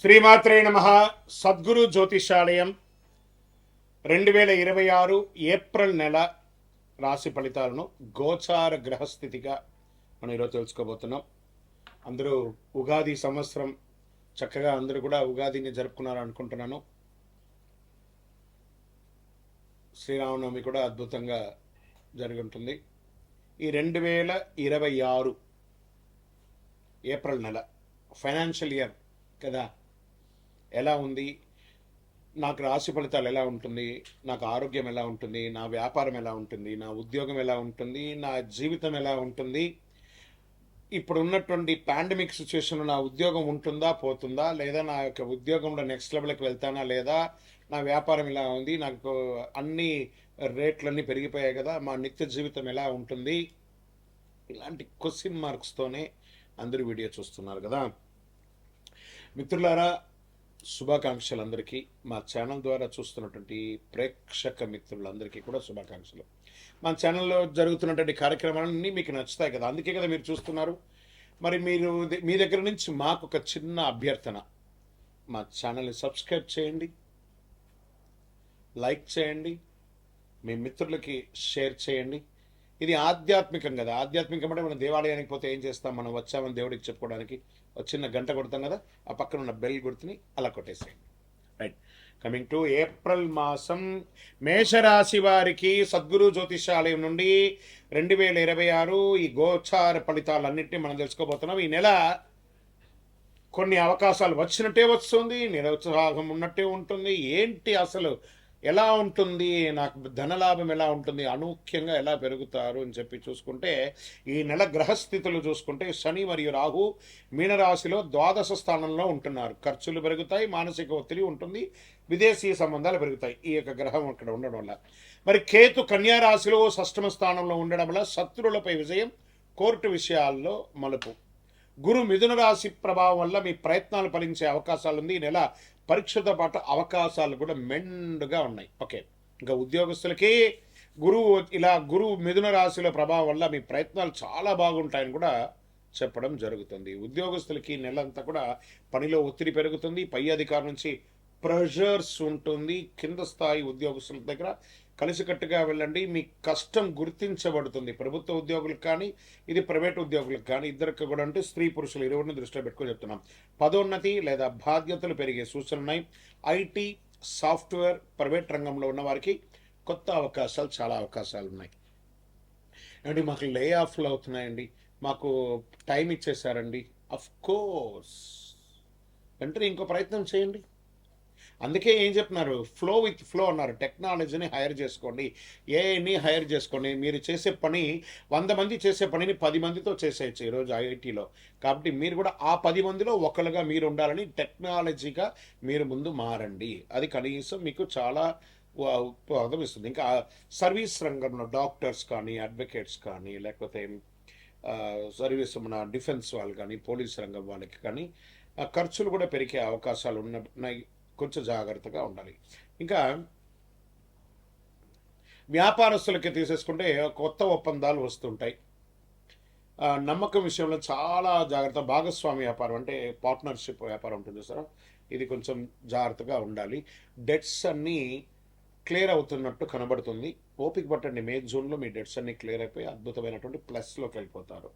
శ్రీమాత్రే నమః. సద్గురు జ్యోతిషాలయం 2026 ఏప్రిల్ నెల రాశి ఫలితాలను గోచార గ్రహస్థితిగా మనం ఈరోజు తెలుసుకోబోతున్నాం. అందరూ ఉగాది సంవత్సరం చక్కగా అందరూ కూడా ఉగాదిని జరుపుకున్నారు అనుకుంటున్నాను. శ్రీరామనవమి కూడా అద్భుతంగా జరిగి ఉంటుంది. ఈ 2026 ఏప్రిల్ నెల ఫైనాన్షియల్ ఇయర్ కదా, ఎలా ఉంది, నాకు రాశి ఫలితాలు ఎలా ఉంటుంది, నాకు ఆరోగ్యం ఎలా ఉంటుంది, నా వ్యాపారం ఎలా ఉంటుంది, నా ఉద్యోగం ఎలా ఉంటుంది, నా జీవితం ఎలా ఉంటుంది, ఇప్పుడు ఉన్నటువంటి పాండమిక్ సిచ్యువేషన్లో నా ఉద్యోగం ఉంటుందా పోతుందా, లేదా నా యొక్క ఉద్యోగంలో నెక్స్ట్ లెవెల్కి వెళ్తానా లేదా, నా వ్యాపారం ఎలా ఉంది, నాకు అన్ని రేట్లన్నీ పెరిగిపోయాయి కదా, మా నిత్య జీవితం ఎలా ఉంటుంది, ఇలాంటి క్వశ్చన్ మార్క్స్తోనే అందరూ వీడియో చూస్తున్నారు కదా. మిత్రులారా, శుభాకాంక్షలు అందరికీ. మా ఛానల్ ద్వారా చూస్తున్నటువంటి ప్రేక్షక మిత్రులందరికీ కూడా శుభాకాంక్షలు. మా ఛానల్లో జరుగుతున్నటువంటి కార్యక్రమాలన్నీ మీకు నచ్చుతాయి కదా, అందుకే కదా మీరు చూస్తున్నారు. మరి మీరు మీ దగ్గర నుంచి మాకు ఒక చిన్న అభ్యర్థన, మా ఛానల్ని సబ్స్క్రైబ్ చేయండి, లైక్ చేయండి, మీ మిత్రులకి షేర్ చేయండి. ఇది ఆధ్యాత్మికం కదా. ఆధ్యాత్మికం అంటే మనం దేవాలయానికి పోతే ఏం చేస్తాం, మనం వచ్చామని దేవుడికి చెప్పుకోవడానికి ఒక చిన్న గంట కొడతాం కదా, ఆ పక్కన ఉన్న బెల్ గుర్తుని అలా కొట్టేసేయండి. రైట్, కమింగ్ టు ఏప్రిల్ మాసం మేషరాశి వారికి సద్గురు జ్యోతిషాలయం నుండి 2026 ఈ గోచార ఫలితాలన్నింటినీ మనం తెలుసుకోబోతున్నాం. ఈ నెల కొన్ని అవకాశాలు వచ్చినట్టే వస్తుంది, నిరుత్సాహం ఉన్నట్టే ఉంటుంది. ఏంటి అసలు ఎలా ఉంటుంది, నాకు ధనలాభం ఎలా ఉంటుంది, అనూఖ్యంగా ఎలా పెరుగుతారు అని చెప్పి చూసుకుంటే, ఈ నెల గ్రహస్థితులు చూసుకుంటే శని మరియు రాహు మీనరాశిలో ద్వాదశ స్థానంలో ఉంటున్నారు. ఖర్చులు పెరుగుతాయి, మానసిక ఒత్తిడి ఉంటుంది, విదేశీ సంబంధాలు పెరుగుతాయి ఈ యొక్క గ్రహం అక్కడ ఉండడం వల్ల. మరి కేతు కన్యా రాశిలో షష్టమ స్థానంలో ఉండడం వల్ల శత్రువులపై విజయం, కోర్టు విషయాల్లో మలుపు. గురు మిథున రాశి ప్రభావం వల్ల మీ ప్రయత్నాలు ఫలించే అవకాశాలు ఉంది. ఈ నెల పరీక్షతో పాటు అవకాశాలు కూడా మెండుగా ఉన్నాయి. ఓకే, ఇంకా ఉద్యోగస్తులకి గురువు మిథున రాశిలో ప్రభావం వల్ల మీ ప్రయత్నాలు చాలా బాగుంటాయని కూడా చెప్పడం జరుగుతుంది. ఉద్యోగస్తులకి నెలంతా కూడా పనిలో ఒత్తిడి పెరుగుతుంది, పై అధికారి నుంచి ప్రెషర్స్ ఉంటుంది. కింద స్థాయి ఉద్యోగస్తుల దగ్గర కలిసికట్టుగా వెళ్ళండి, మీ కష్టం గుర్తించబడుతుంది. ప్రభుత్వ ఉద్యోగులకు కానీ, ఇది ప్రైవేట్ ఉద్యోగులకు కానీ, ఇద్దరికి కూడా అంటే స్త్రీ పురుషులు ఇరువురిని దృష్టిలో పెట్టుకొని చెప్తున్నాం. పదోన్నతి లేదా బాధ్యతలు పెరిగే సూచనలు ఉన్నాయి. ఐటీ, సాఫ్ట్వేర్, ప్రైవేట్ రంగంలో ఉన్న వారికి కొత్త అవకాశాలు, చాలా అవకాశాలు ఉన్నాయి. అండి మాకు లే ఆఫ్లు అవుతున్నాయండి, మాకు టైం ఇచ్చేసారండి. అఫ్ కోర్స్ వెంటనే ఇంకో ప్రయత్నం చేయండి. అందుకే ఏం చెప్తున్నారు, ఫ్లో విత్ ఫ్లో అన్నారు. టెక్నాలజీని హైర్ చేసుకోండి, ఏఐని హైర్ చేసుకోండి. మీరు చేసే పని 100 మంది చేసే పనిని 10 మందితో చేసేయచ్చు ఈరోజు ఐఐటీలో. కాబట్టి మీరు కూడా ఆ 10 మందిలో ఒకరుగా మీరు ఉండాలని టెక్నాలజీగా మీరు ముందు మారండి. అది కనీసం మీకు చాలా ఉపయోగం ఇస్తుంది. ఇంకా సర్వీస్ రంగంలో డాక్టర్స్ కానీ, అడ్వకేట్స్ కానీ, లేకపోతే సర్వీస్ మన డిఫెన్స్ వాళ్ళు కానీ, పోలీస్ రంగం వాళ్ళకి కానీ ఖర్చులు కూడా పెరిగే అవకాశాలు ఉన్నాయి. కొంచెం జాగ్రత్తగా ఉండాలి. ఇంకా వ్యాపారస్తులకి తీసేసుకుంటే కొత్త ఒప్పందాలు వస్తుంటాయి. నమ్మకం విషయంలో చాలా జాగ్రత్త. భాగస్వామి వ్యాపారం అంటే పార్ట్నర్షిప్ వ్యాపారం ఉంటుంది సార్, ఇది కొంచెం జాగ్రత్తగా ఉండాలి. డెట్స్ అన్నీ క్లియర్ అవుతున్నట్టు కనబడుతుంది. ఓపిక పట్టండి, మే జూన్లో మీ డెట్స్ అన్నీ క్లియర్ అయిపోయి అద్భుతమైనటువంటి ప్లస్లోకి వెళ్ళిపోతారు.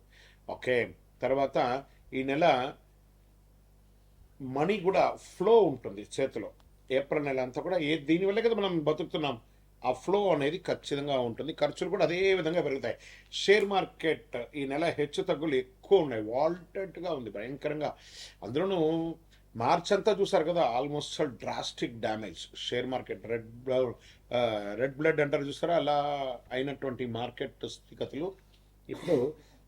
ఓకే, తర్వాత ఈ నెల మనీ కూడా ఫ్లో ఉంటుంది చేతిలో. ఏప్రిల్ నెల అంతా కూడా దీనివల్ల కదా మనం బతుకుతున్నాం. ఆ ఫ్లో అనేది ఖచ్చితంగా ఉంటుంది. ఖర్చులు కూడా అదే విధంగా పెరుగుతాయి. షేర్ మార్కెట్ ఈ నెల హెచ్చు తగ్గులు ఎక్కువ ఉన్నాయి, వాల్టెడ్గా ఉంది భయంకరంగా. అందులోనూ మార్చ్ అంతా చూసారు కదా, almost drastic damage. Share market red blood అంటారు చూసారా, అలా అయినటువంటి మార్కెట్ స్థితిగతులు. ఇప్పుడు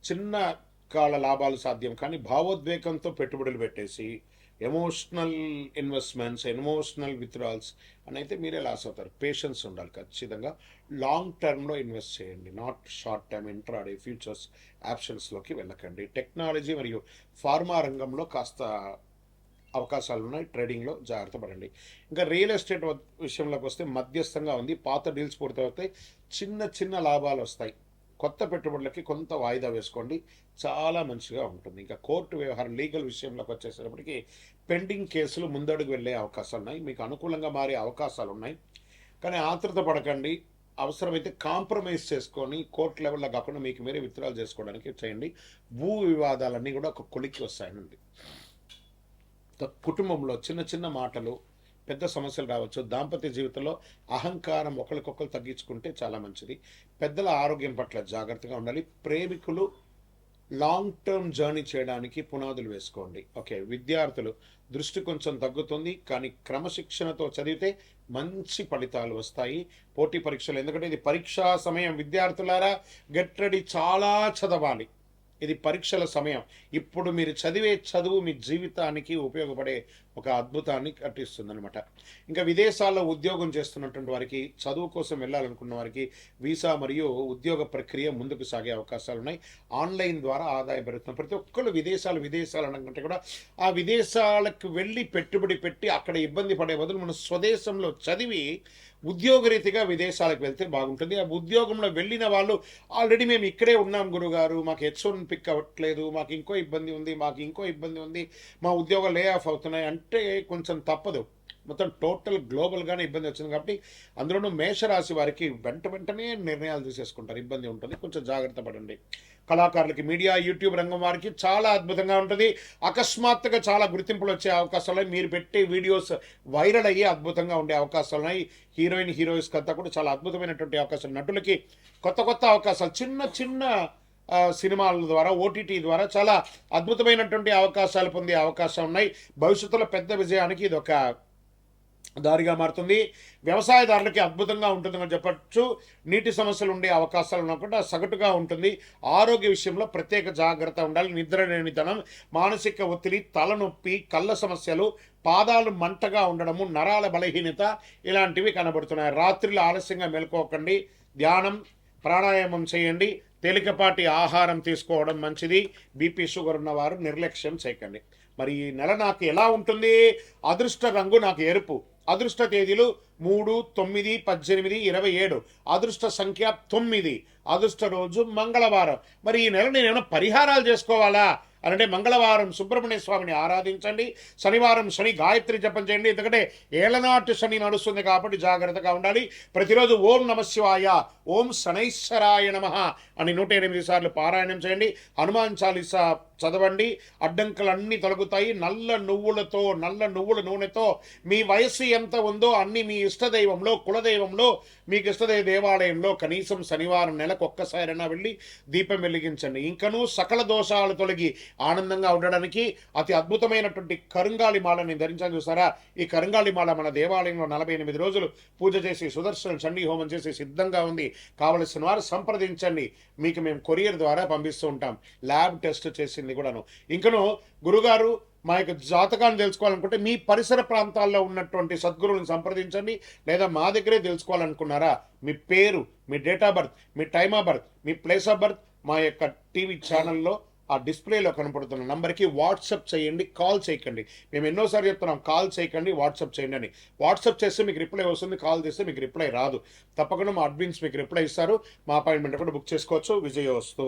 చిన్న కాల లాభాలు సాధ్యం, కానీ భావోద్వేగంతో పెట్టుబడులు పెట్టేసి ఎమోషనల్ ఇన్వెస్ట్మెంట్స్, ఎమోషనల్ విత్డ్రాల్స్ అని అయితే మీరే లాస్ అవుతారు. పేషెన్స్ ఉండాలి ఖచ్చితంగా. లాంగ్ టర్మ్లో ఇన్వెస్ట్ చేయండి, not short term intraday futures ఆప్షన్స్లోకి వెళ్ళకండి. టెక్నాలజీ మరియు ఫార్మా రంగంలో కాస్త అవకాశాలు ఉన్నాయి, ట్రేడింగ్లో జాగ్రత్త పడండి. ఇంకా రియల్ ఎస్టేట్ విషయంలోకి వస్తే మధ్యస్థంగా ఉంది. పాత డీల్స్ పూర్తవుతాయి, చిన్న చిన్న లాభాలు వస్తాయి. కొత్త పెట్టుబడులకి కొంత వాయిదా వేసుకోండి, చాలా మంచిగా ఉంటుంది. ఇంకా కోర్టు వ్యవహారం లీగల్ విషయంలోకి వచ్చేసేటప్పటికి పెండింగ్ కేసులు ముందడుగు వెళ్ళే అవకాశాలు ఉన్నాయి, మీకు అనుకూలంగా మారే అవకాశాలు ఉన్నాయి. కానీ ఆతృత పడకండి, అవసరమైతే కాంప్రమైజ్ చేసుకొని కోర్టు లెవెల్లో కాకుండా మీకు మీరే విత్డ్రాల్ చేసుకోవడానికి చేయండి. భూ వివాదాలన్నీ కూడా ఒక కొలిక్కి వస్తాయండి. కుటుంబంలో చిన్న చిన్న మాటలు పెద్ద సమస్యలు రావచ్చు. దాంపత్య జీవితంలో అహంకారం ఒకరికొకరు తగ్గించుకుంటే చాలా మంచిది. పెద్దల ఆరోగ్యం పట్ల జాగ్రత్తగా ఉండాలి. ప్రేమికులు లాంగ్ టర్మ్ జర్నీ చేయడానికి పునాదులు వేసుకోండి. ఓకే, విద్యార్థులు దృష్టి కొంచెం తగ్గుతుంది, కానీ క్రమశిక్షణతో చదివితే మంచి ఫలితాలు వస్తాయి. పోటీ పరీక్షలు, ఎందుకంటే ఇది పరీక్షా సమయం. విద్యార్థులారా గెట్ రెడీ, చాలా చదవాలి. ఇది పరీక్షల సమయం. ఇప్పుడు మీరు చదివే చదువు మీ జీవితానికి ఉపయోగపడే ఒక అద్భుతాన్ని కట్టిస్తుందనమాట. ఇంకా విదేశాల్లో ఉద్యోగం చేస్తున్నటువంటి వారికి, చదువు కోసం వెళ్ళాలనుకున్న వారికి వీసా మరియు ఉద్యోగ ప్రక్రియ ముందుకు సాగే అవకాశాలు ఉన్నాయి. ఆన్లైన్ ద్వారా ఆదాయం పెరుగుతుంది. ప్రతి ఒక్కళ్ళు విదేశాలు అనకంటే కూడా ఆ విదేశాలకు వెళ్ళి పెట్టుబడి పెట్టి అక్కడ ఇబ్బంది పడే బదులు మన స్వదేశంలో చదివి ఉద్యోగరీతిగా విదేశాలకు వెళ్తే బాగుంటుంది. ఆ ఉద్యోగంలో వెళ్ళిన వాళ్ళు ఆల్రెడీ మేము ఇక్కడే ఉన్నాం గురుగారు, మాకు H1 పిక్ అవ్వట్లేదు, మాకు ఇంకో ఇబ్బంది ఉంది, మా ఉద్యోగాలు లే ఆఫ్ అవుతున్నాయి అంటే కొంచెం తప్పదు. మొత్తం టోటల్ గ్లోబల్గానే ఇబ్బంది వచ్చింది. కాబట్టి అందులోనూ మేషరాశి వారికి వెంటనే నిర్ణయాలు తీసేసుకుంటారు, ఇబ్బంది ఉంటుంది, కొంచెం జాగ్రత్త పడండి. కళాకారులకి, మీడియా, యూట్యూబ్ రంగం వారికి చాలా అద్భుతంగా ఉంటుంది. అకస్మాత్తుగా చాలా గుర్తింపులు వచ్చే అవకాశాలు ఉన్నాయి. మీరు పెట్టే వీడియోస్ వైరల్ అయ్యి అద్భుతంగా ఉండే అవకాశాలు ఉన్నాయి. హీరోయిన్స్ అంతా కూడా చాలా అద్భుతమైనటువంటి అవకాశాలు. నటులకి కొత్త అవకాశాలు, చిన్న సినిమాల ద్వారా, ఓటీటీ ద్వారా చాలా అద్భుతమైనటువంటి అవకాశాలు పొందే అవకాశం ఉన్నాయి. భవిష్యత్తులో పెద్ద విజయానికి ఇది ఒక దారిగా మారుతుంది. వ్యవసాయదారులకి అద్భుతంగా ఉంటుందని చెప్పచ్చు. నీటి సమస్యలు ఉండే అవకాశాలు ఉన్నకుండా సగటుగా ఉంటుంది. ఆరోగ్య విషయంలో ప్రత్యేక జాగ్రత్త ఉండాలి. నిద్రలేనితనం, మానసిక ఒత్తిడి, తలనొప్పి, కళ్ళ సమస్యలు, పాదాలు మంటగా ఉండడము, నరాల బలహీనత ఇలాంటివి కనబడుతున్నాయి. రాత్రిలో ఆలస్యంగా మేల్కోకండి. ధ్యానం, ప్రాణాయామం చేయండి. తేలికపాటి ఆహారం తీసుకోవడం మంచిది. బీపీ, షుగర్ ఉన్నవారు నిర్లక్ష్యం చేయకండి. మరి ఈ నెల నాకు ఎలా ఉంటుంది? అదృష్ట రంగు నాకు ఎరుపు. అదృష్ట తేదీలు 3, 9, 18, 27. అదృష్ట సంఖ్య 9. అదృష్ట రోజు మంగళవారం. మరి ఈ నెల నేను ఏమైనా పరిహారాలు చేసుకోవాలా అంటే మంగళవారం సుబ్రహ్మణ్య స్వామిని ఆరాధించండి. శనివారం శని గాయత్రి జపం చేయండి. ఎందుకంటే ఏలనాటి శని నడుస్తుంది కాబట్టి జాగ్రత్తగా ఉండాలి. ప్రతిరోజు ఓం నమశివాయ, ఓం శనైశ్వరాయ నమః అని 108 సార్లు పారాయణం చేయండి. హనుమాన్ చాలీసా చదవండి. అడ్డంకులన్నీ తొలగుతాయి. నల్ల నువ్వుల నూనెతో మీ వయస్సు ఎంత ఉందో అన్ని మీ ఇష్టదైవంలో, కులదైవంలో, మీకు ఇష్టదైవ దేవాలయంలో కనీసం శనివారం నెలకు ఒక్కసారైనా వెళ్ళి దీపం వెలిగించండి. ఇంకనూ సకల దోషాలు తొలగి ఆనందంగా ఉండడానికి అతి అద్భుతమైనటువంటి కరుంగాలి మాలని ధరించాలని చూసారా? ఈ కరుంగాలి మాల మన దేవాలయంలో 48 రోజులు పూజ చేసి సుదర్శన చండీ హోమం చేసి సిద్ధంగా ఉంది. కావలసిన వారు సంప్రదించండి. మీకు మేము కొరియర్ ద్వారా పంపిస్తూ ఉంటాం. ల్యాబ్ టెస్ట్ చేసింది కూడాను. ఇంకను గురుగారు మా యొక్క జాతకాన్ని తెలుసుకోవాలనుకుంటే మీ పరిసర ప్రాంతాల్లో ఉన్నటువంటి సద్గురువుని సంప్రదించండి. లేదా మా దగ్గరే తెలుసుకోవాలనుకున్నారా? మీ పేరు, మీ డేట్ ఆఫ్ బర్త్, మీ టైమ్ ఆఫ్ బర్త్, మీ ప్లేస్ ఆఫ్ బర్త్ మా యొక్క టీవీ ఛానల్లో ఆ డిస్ప్లేలో కనపడుతున్న నంబర్కి వాట్సాప్ చేయండి, కాల్ చేయకండి. మేము ఎన్నోసార్లు చెప్తున్నాం, కాల్ చేయకండి, వాట్సాప్ చేయండి అని. వాట్సాప్ చేస్తే మీకు రిప్లై వస్తుంది, కాల్ చేస్తే మీకు రిప్లై రాదు. తప్పకుండా మా అడ్మిన్స్ మీకు రిప్లై ఇస్తారు. మా అపాయింట్మెంట్ కూడా బుక్ చేసుకోవచ్చు. విజయోస్తు.